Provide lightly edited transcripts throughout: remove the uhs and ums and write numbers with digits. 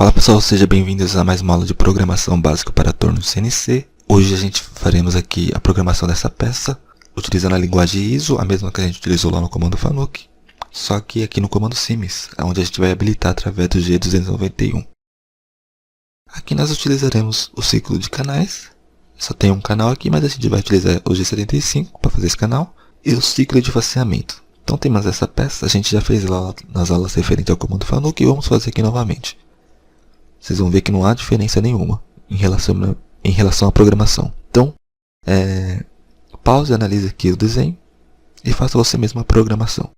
Fala pessoal, sejam bem-vindos a mais uma aula de programação básica para torno CNC. Hoje a gente faremos aqui a programação dessa peça, utilizando a linguagem ISO, a mesma que a gente utilizou lá no comando FANUC, só que aqui no comando SIMS, onde a gente vai habilitar através do G291. Aqui nós utilizaremos o ciclo de canais, só tem um canal aqui, mas a gente vai utilizar o G75 para fazer esse canal, e o ciclo de faceamento. Então temos essa peça, a gente já fez lá nas aulas referentes ao comando FANUC e vamos fazer aqui novamente. Vocês vão ver que não há diferença nenhuma em relação à programação. Então, pause, analise aqui o desenho e faça você mesmo a programação.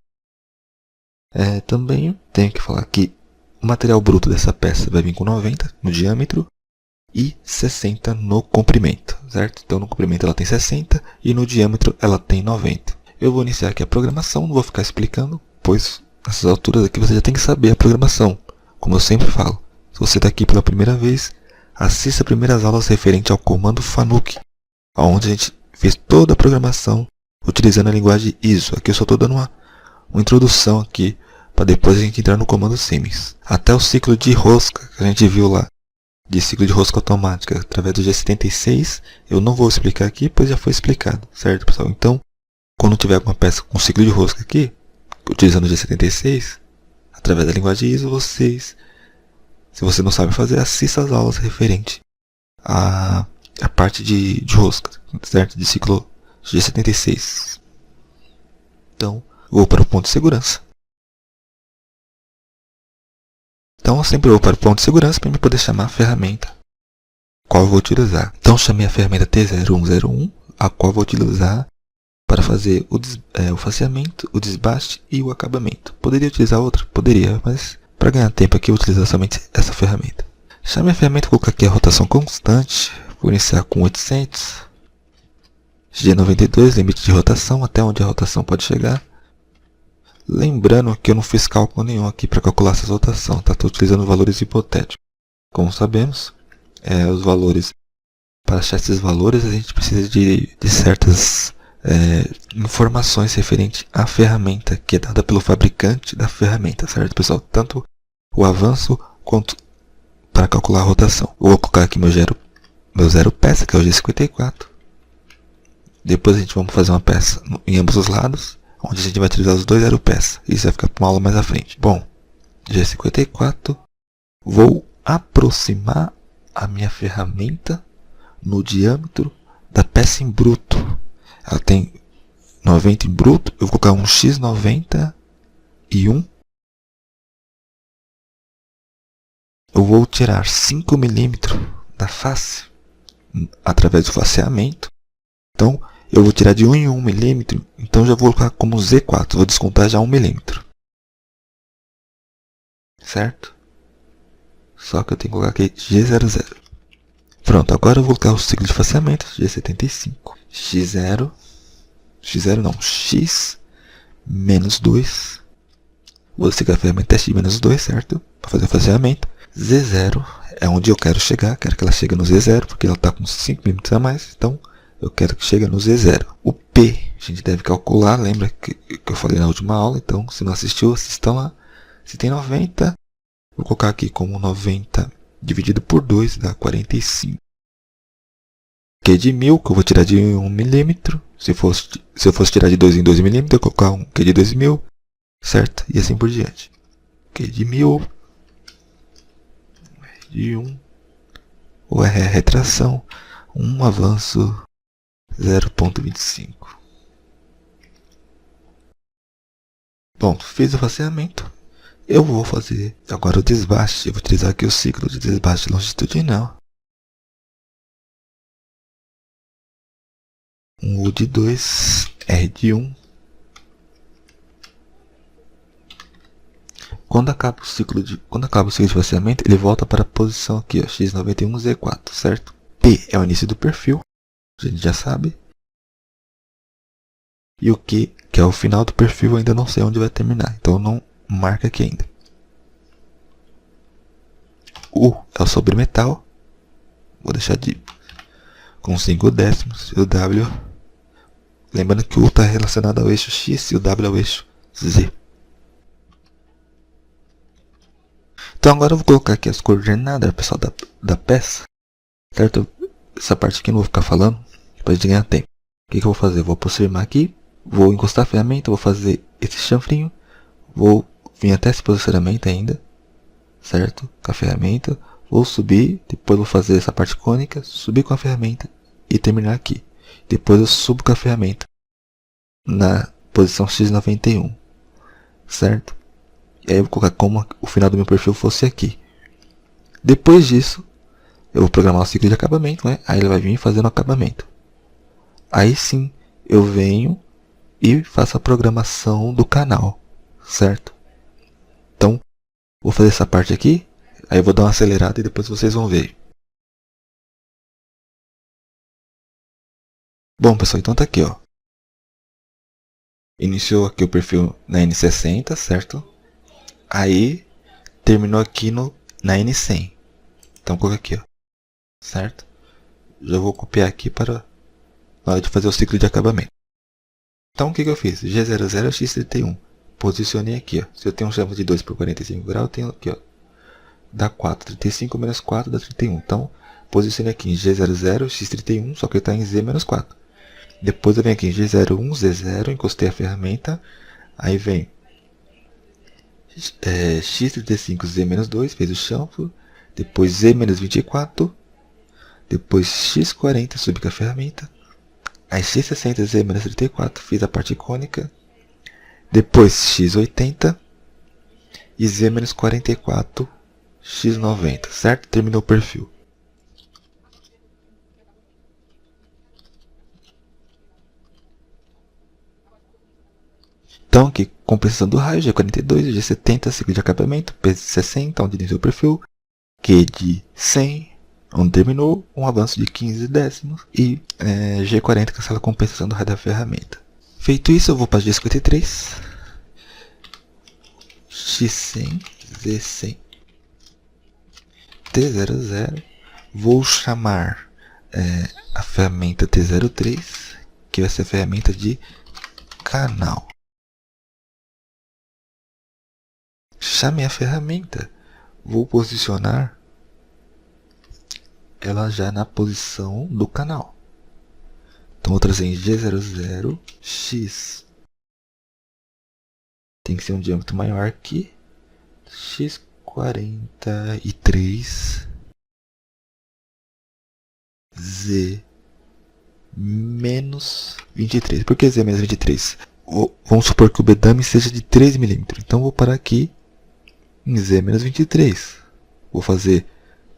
Também tenho que falar que o material bruto dessa peça vai vir com 90 no diâmetro e 60 no comprimento, certo? Então no comprimento ela tem 60 e no diâmetro ela tem 90. Eu vou iniciar aqui a programação, não vou ficar explicando, pois nessas alturas aqui você já tem que saber a programação, como eu sempre falo. Se você está aqui pela primeira vez, assista as primeiras aulas referentes ao comando FANUC, onde a gente fez toda a programação utilizando a linguagem ISO. Aqui eu só estou dando uma introdução aqui, para depois a gente entrar no comando SIMS. Até o ciclo de rosca que a gente viu lá, de ciclo de rosca automática, através do G76, eu não vou explicar aqui, pois já foi explicado, certo pessoal? Então, quando tiver alguma peça com ciclo de rosca aqui, utilizando o G76, através da linguagem ISO, se você não sabe fazer, assista as aulas referentes à parte de rosca, certo? De ciclo G76. Então, vou para o ponto de segurança. Então, eu sempre vou para o ponto de segurança para eu poder chamar a ferramenta qual eu vou utilizar. Então, chamei a ferramenta T0101, a qual eu vou utilizar para fazer o faceamento, o desbaste e o acabamento. Poderia utilizar outra? Poderia, mas para ganhar tempo aqui eu vou utilizar somente essa ferramenta. Chame a ferramenta, vou colocar aqui a rotação constante, vou iniciar com 800, G92, limite de rotação, até onde a rotação pode chegar. Lembrando que eu não fiz cálculo nenhum aqui para calcular essa rotação, tá? Estou utilizando valores hipotéticos. Como sabemos, os valores, para achar esses valores a gente precisa de certas informações referentes à ferramenta que é dada pelo fabricante da ferramenta, certo pessoal? Tanto o avanço quanto para calcular a rotação. Eu vou colocar aqui meu zero peça, que é o G54. Depois a gente vai fazer uma peça em ambos os lados, onde a gente vai utilizar os dois zero peça. Isso vai ficar para uma aula mais à frente. Bom, G54, vou aproximar a minha ferramenta no diâmetro da peça em bruto. Ela tem 90 em bruto, eu vou colocar um X90 e 1. Eu vou tirar 5 mm da face através do faceamento. Então, eu vou tirar de 1 em 1 mm, então já vou colocar como Z4, vou descontar já 1 mm. Certo? Só que eu tenho que colocar aqui G00. Pronto, agora eu vou colocar o ciclo de faceamento, G75. X menos 2. Vou seguir a ferramenta X menos 2, certo? Para fazer o faceamento. Z0 é onde eu quero chegar, quero que ela chegue no Z0, porque ela está com 5 mm a mais, então eu quero que chegue no Z0. O P a gente deve calcular, lembra que eu falei na última aula, então se não assistiu, assistam lá. Se tem 90, vou colocar aqui como 90 dividido por 2 dá 45. Q de 1000, que eu vou tirar de 1 mm. Se eu fosse tirar de 2 em 2 mm, eu vou colocar um Q de 2000, certo? E assim por diante. Q de 1000, R de 1, o R é retração, 1 avanço 0.25. Bom, fiz o faceamento. Eu vou fazer agora o desbaste. Eu vou utilizar aqui o ciclo de desbaste longitudinal. Um U de 2, R de 1. Quando acaba o ciclo de faceamento, ele volta para a posição aqui, ó, X91 Z4, certo? P é o início do perfil, a gente já sabe. E o Q, que é o final do perfil, eu ainda não sei onde vai terminar, então não marca aqui ainda. U é o sobremetal, vou deixar com 5 décimos, e o W, lembrando que o U está relacionado ao eixo X e o W ao eixo Z. Então agora eu vou colocar aqui as coordenadas, pessoal, da peça, certo? Essa parte aqui eu não vou ficar falando, para a gente ganhar tempo. O que eu vou fazer? Eu vou aproximar aqui, vou encostar a ferramenta, vou fazer esse chanfrinho, vou vir até esse posicionamento ainda, certo? Com a ferramenta, vou subir, depois vou fazer essa parte cônica, subir com a ferramenta e terminar aqui. Depois eu subo com a ferramenta na posição X91, certo? E aí eu vou colocar como o final do meu perfil fosse aqui. Depois disso, eu vou programar o ciclo de acabamento, né? Aí ele vai vir fazendo o acabamento. Aí sim, eu venho e faço a programação do canal, certo? Então, vou fazer essa parte aqui, aí eu vou dar uma acelerada e depois vocês vão ver. Bom, pessoal, então tá aqui, ó. Iniciou aqui o perfil na N60, certo? Aí, terminou aqui na N100. Então, coloca aqui, ó. Certo? Já vou copiar aqui para na hora de fazer o ciclo de acabamento. Então, o que eu fiz? G00 X31. Posicionei aqui, ó. Se eu tenho um chanfro de 2 por 45 graus, eu tenho aqui, ó. Dá 4. 35 menos 4 dá 31. Então, posicionei aqui em G00 X31, só que ele está em Z menos 4. Depois eu venho aqui em G01 Z0, encostei a ferramenta. Aí vem X35 Z menos 2, fez o chanfro. Depois Z menos 24. Depois X40, subi com a ferramenta. Aí X60 Z menos 34, fiz a parte cônica. Depois X80 e Z menos 44, X90, certo? Terminou o perfil. Então aqui, compensação do raio, G42, G70, ciclo de acabamento, P60, onde iniciou o perfil, Q de 100, onde terminou, um avanço de 15 décimos, e G40, cancela a compensação do raio da ferramenta. Feito isso, eu vou para G53, X100, Z100, T00, vou chamar a ferramenta T03, que vai ser a ferramenta de canal. Chamei a ferramenta, vou posicionar ela já na posição do canal. Então vou trazer em G00, X. Tem que ser um diâmetro maior que X43, Z menos 23. Por que Z menos 23? Vamos supor que o bedame seja de 3 mm. Então vou parar aqui em Z menos 23. Vou fazer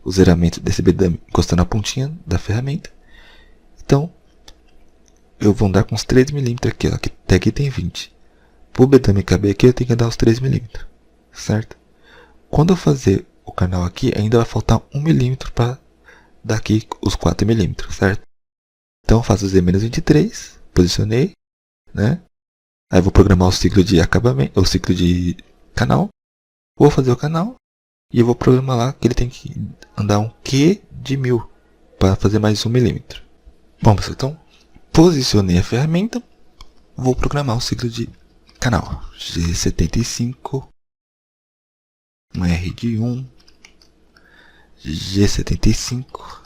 o zeramento desse bedame encostando a pontinha da ferramenta. Então, eu vou andar com uns 3 mm aqui, ó, que até aqui tem 20. Para o bedame caber aqui, eu tenho que andar os 3 mm, certo? Quando eu fazer o canal aqui, ainda vai faltar 1 mm para dar aqui os 4 mm, certo? Então, eu faço Z menos 23, posicionei, né? Aí vou programar o ciclo de acabamento, o ciclo de canal. Vou fazer o canal e eu vou programar lá que ele tem que andar um Q de 1000 para fazer mais 1 mm. Bom, pessoal, então posicionei a ferramenta, vou programar o ciclo de canal. G75, um R de 1, G75.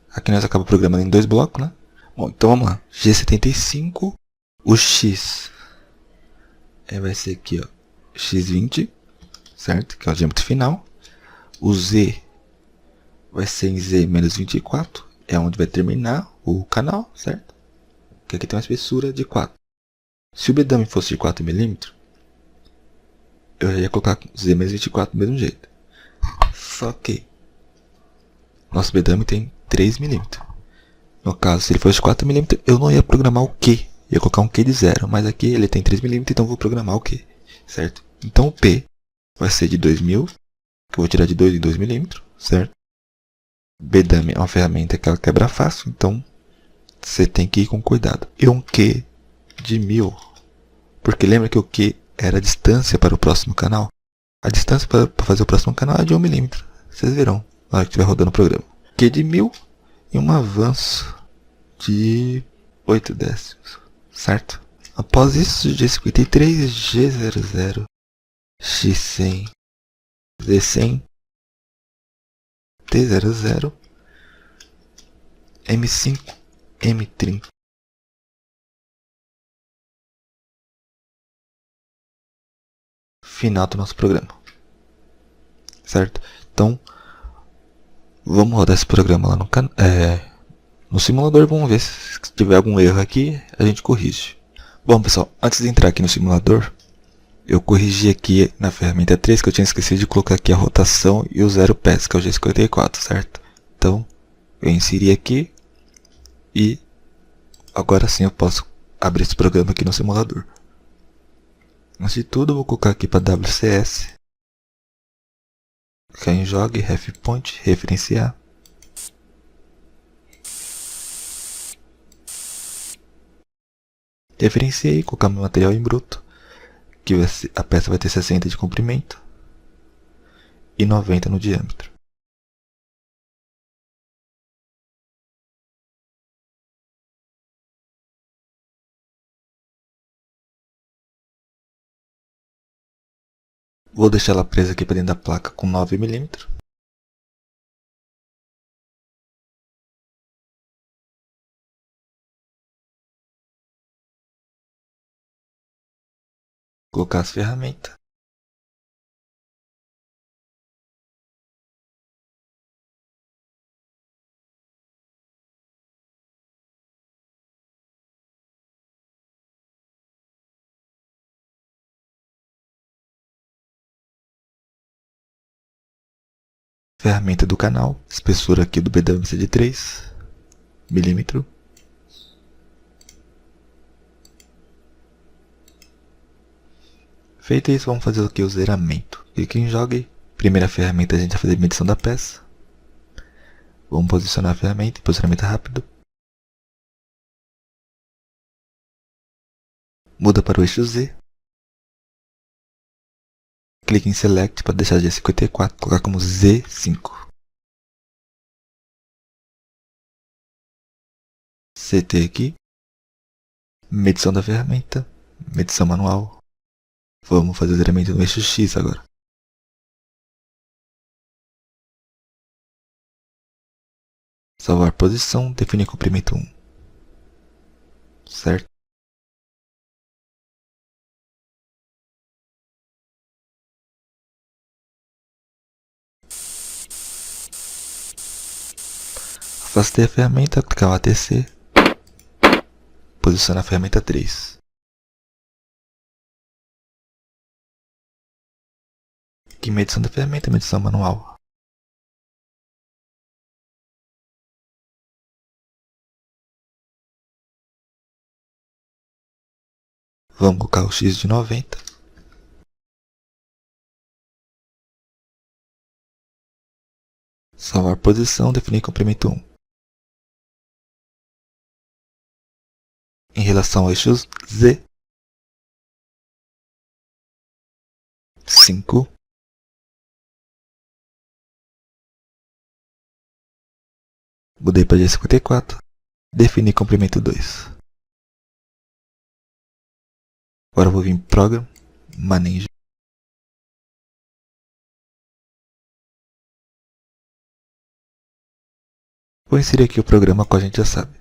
Aqui nós acabamos programando em 2 blocos, né? Bom, então vamos lá. G75, o X vai ser aqui, ó, X20. Certo? Que é o diâmetro final. O Z vai ser em Z menos 24. É onde vai terminar o canal, certo? Que aqui tem uma espessura de 4. Se o bedame fosse de 4 mm, eu já ia colocar Z menos 24 do mesmo jeito. Só que nosso bedame tem 3 mm. No caso, se ele fosse de 4 mm, eu não ia programar o Q. Ia colocar um Q de 0. Mas aqui ele tem 3 mm, então eu vou programar o Q. Certo? Então o P vai ser de 2000, que eu vou tirar de 2 em 2 mm, certo? Bedame é uma ferramenta que ela quebra fácil, então você tem que ir com cuidado. E um Q de 1000, porque lembra que o Q era a distância para o próximo canal? A distância para fazer o próximo canal é de 1 mm, vocês verão na hora que estiver rodando o programa. Q de 1000 e um avanço de 8 décimos, certo? Após isso, G53, G00, X100, Z100, T00, M5, M30. Final do nosso programa. Certo? Então, vamos rodar esse programa lá no simulador. Vamos ver se tiver algum erro aqui, a gente corrige. Bom, pessoal, antes de entrar aqui no simulador, eu corrigi aqui na ferramenta 3 que eu tinha esquecido de colocar aqui a rotação e o 0 pés, que é o G54, certo? Então, eu inseri aqui e agora sim eu posso abrir esse programa aqui no simulador. Antes de tudo, eu vou colocar aqui para WCS. Clicar em Jogue, Ref Point, referenciar. Referenciei, colocar meu material em bruto. Que a peça vai ter 60 de comprimento e 90 no diâmetro. Vou deixar ela presa aqui para dentro da placa com 9 mm. Colocar as ferramentas. Ferramenta do canal, espessura aqui do BWC de 3 mm. Feito isso, vamos fazer aqui o zeramento. Clique em Jogue. Primeira ferramenta, a gente vai fazer medição da peça. Vamos posicionar a ferramenta em posicionamento rápido. Muda para o eixo Z. Clique em Select para deixar de G54, colocar como Z5. CT aqui. Medição da ferramenta. Medição manual. Vamos fazer o zeramento no eixo X agora. Salvar posição, definir comprimento 1. Certo? Afastei a ferramenta, clicar no ATC. Posicionar a ferramenta 3. Aqui medição da ferramenta, medição manual. Vamos colocar o X de 90. Salvar posição, definir comprimento 1. Em relação ao eixo Z, 5. Mudei para G54. Definir comprimento 2. Agora eu vou vir em Program, Manage. Vou inserir aqui o programa que a gente já sabe.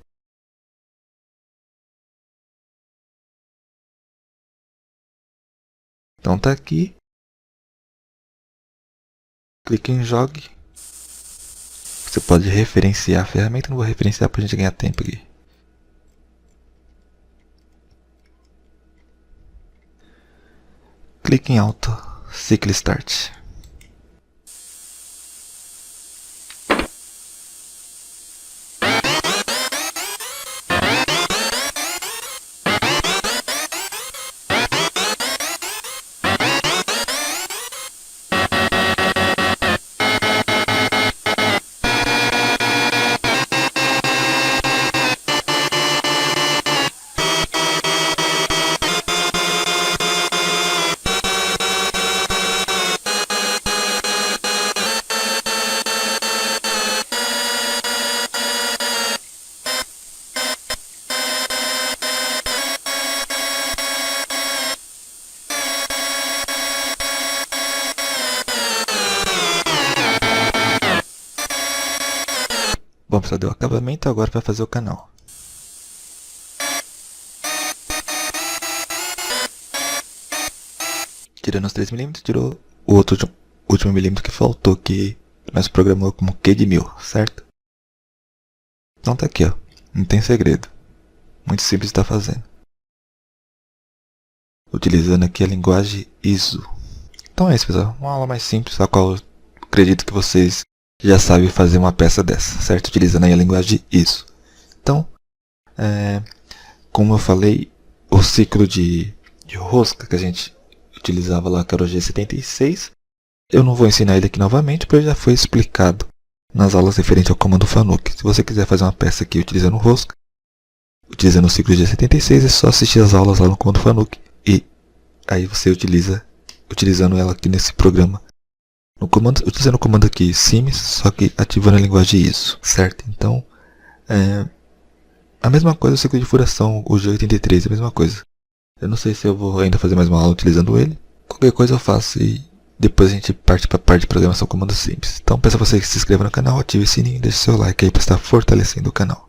Então tá aqui. Clique em Jogue. Você pode referenciar a ferramenta. Não vou referenciar para a gente ganhar tempo aqui. Clique em Auto, Cycle Start. Bom pessoal, deu acabamento, agora vai fazer o canal. Tirando os 3 mm, tirou o último milímetro que faltou, que nós programou como Q de 1000, certo? Então tá aqui, ó. Não tem segredo. Muito simples de estar fazendo. Utilizando aqui a linguagem ISO. Então é isso, pessoal. Uma aula mais simples, a qual eu acredito que vocês já sabem fazer uma peça dessa, certo? Utilizando aí a linguagem ISO. Então, como eu falei, o ciclo de rosca que a gente utilizava lá, que era o G76, eu não vou ensinar ele aqui novamente, porque já foi explicado nas aulas referentes ao comando FANUC. Se você quiser fazer uma peça aqui utilizando rosca, utilizando o ciclo G76, é só assistir as aulas lá no comando FANUC. E aí você utilizando ela aqui nesse programa. Utilizando o comando aqui Sims, só que ativando a linguagem ISO, certo? Então, a mesma coisa o ciclo de furação, o G83, a mesma coisa. Eu não sei se eu vou ainda fazer mais uma aula utilizando ele. Qualquer coisa eu faço e depois a gente parte para a parte de programação comando simples. Então peço a você que se inscreva no canal, ative o sininho e deixe seu like aí para estar fortalecendo o canal.